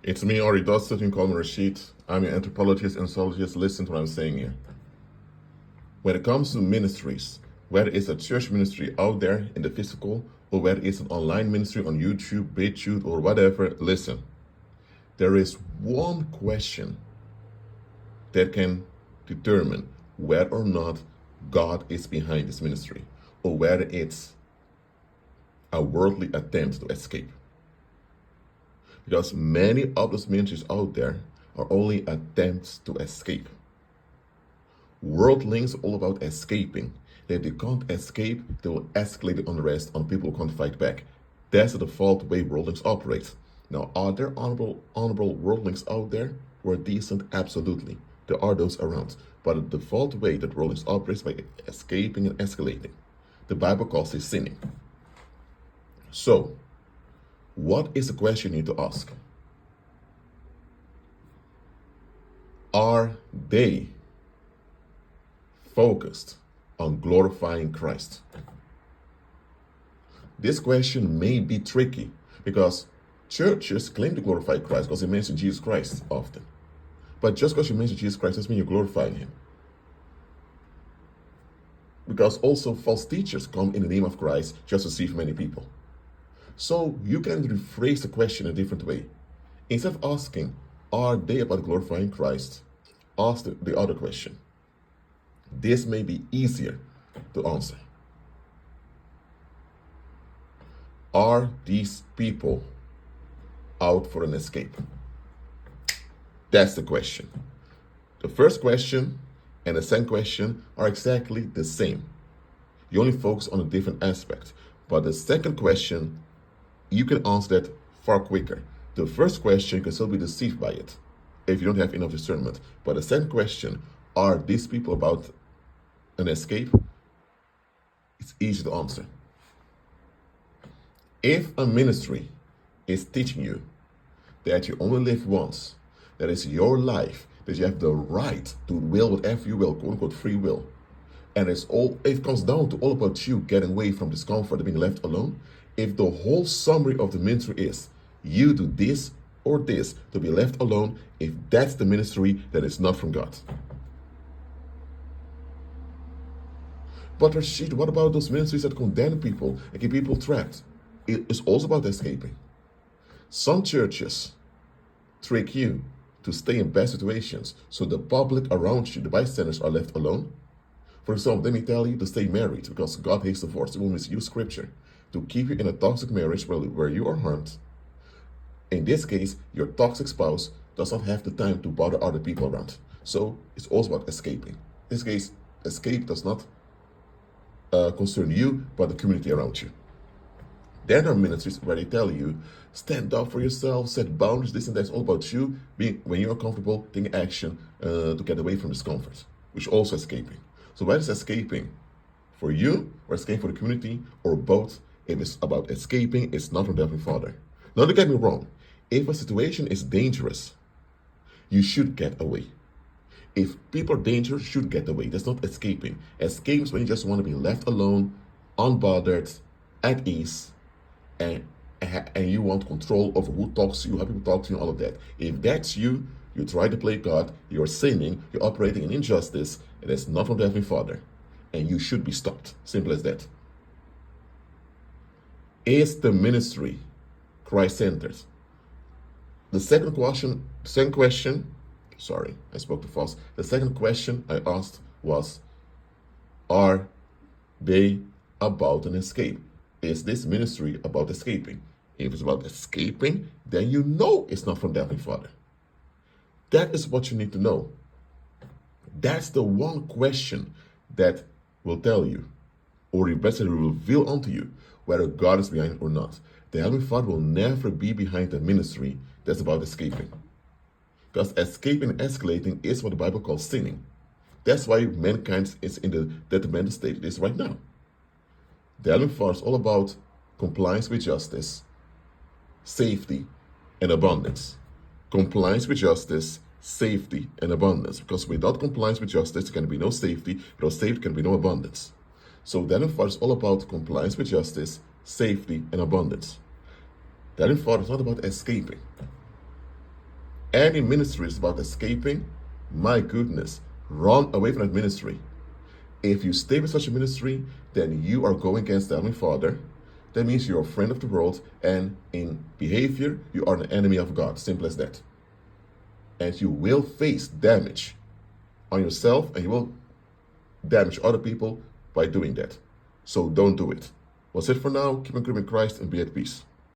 It's me, Ori Dostat, in Common Rashid. I'm an anthropologist and sociologist. Listen to what I'm saying here. When it comes to ministries, whether it's a church ministry out there in the physical, or whether it's an online ministry on YouTube, BitChute, or whatever, listen. There is one question that can determine whether or not God is behind this ministry, or whether it's a worldly attempt to escape. Because many of those ministries out there are only attempts to escape. Worldlings are all about escaping. If they can't escape, they will escalate the unrest on people who can't fight back. That's the default way worldlings operate. Now, are there honorable worldlings out there who are decent? Absolutely. There are those around. But the default way that worldlings operates by escaping and escalating. The Bible calls it sinning. So, what is the question you need to ask? Are they focused on glorifying Christ? This question may be tricky because churches claim to glorify Christ because they mention Jesus Christ often. But just because you mention Jesus Christ doesn't mean you're glorifying him. Because also false teachers come in the name of Christ just to deceive many people. So you can rephrase the question a different way. Instead of asking, are they about glorifying Christ? Ask the other question. This may be easier to answer. Are these people out for an escape? That's the question. The first question and the second question are exactly the same. You only focus on a different aspect. But the second question, you can answer that far quicker. The first question, you can still be deceived by it if you don't have enough discernment. But the second question, are these people about an escape? It's easy to answer. If a ministry is teaching you that you only live once, that it's your life, that you have the right to will whatever you will, quote unquote free will, and it comes down to all about you getting away from discomfort of being left alone, if the whole summary of the ministry is you do this or this to be left alone, if that's the ministry, then it's not from God. But Rashid, what about those ministries that condemn people and keep people trapped? It's also about escaping. Some churches trick you to stay in bad situations so the public around you, the bystanders, are left alone. For example, let me tell you to stay married because God hates divorce. It will misuse scripture to keep you in a toxic marriage where you are harmed. In this case, your toxic spouse does not have the time to bother other people around. So it's also about escaping. In this case, escape does not concern you, but the community around you. Then there are ministries where they tell you, stand up for yourself, set boundaries, this and that. It's all about you when you're comfortable, taking action to get away from discomfort, which is also escaping. So whether it's escaping for you or escaping for the community or both, if it's about escaping, it's not from the Heavenly Father. Now don't get me wrong. If a situation is dangerous, you should get away. If people are dangerous, you should get away. That's not escaping. Escape is when you just want to be left alone, unbothered, at ease, and you want control over who talks to you, how people talk to you, all of that. If that's you, you try to play God, you're sinning, you're operating in injustice, and it's not from the Heavenly Father. And you should be stopped. Simple as that. Is the ministry Christ-centered? The second question, sorry, I spoke too fast. The second question I asked was, are they about an escape? Is this ministry about escaping? If it's about escaping, then you know it's not from the Heavenly Father. That is what you need to know. That's the one question that will tell you, or eventually reveal unto you, whether God is behind it or not. The Heavenly Father will never be behind a ministry that's about escaping. Because escaping and escalating is what the Bible calls sinning. That's why mankind is in the detrimental state it is right now. The Heavenly Father is all about compliance with justice, safety, and abundance. Compliance with justice, safety, and abundance. Because without compliance with justice, there can be no safety. Without safety, there can be no abundance. So the Heavenly Father is all about compliance with justice, safety, and abundance. The Heavenly Father is not about escaping. Any ministry is about escaping, my goodness, run away from that ministry. If you stay with such a ministry, then you are going against the Heavenly Father. That means you're a friend of the world, and in behavior, you are an enemy of God. Simple as that. And you will face damage on yourself, and you will damage other people by doing that. So don't do it. That's it for now. Keep on growing in Christ and be at peace.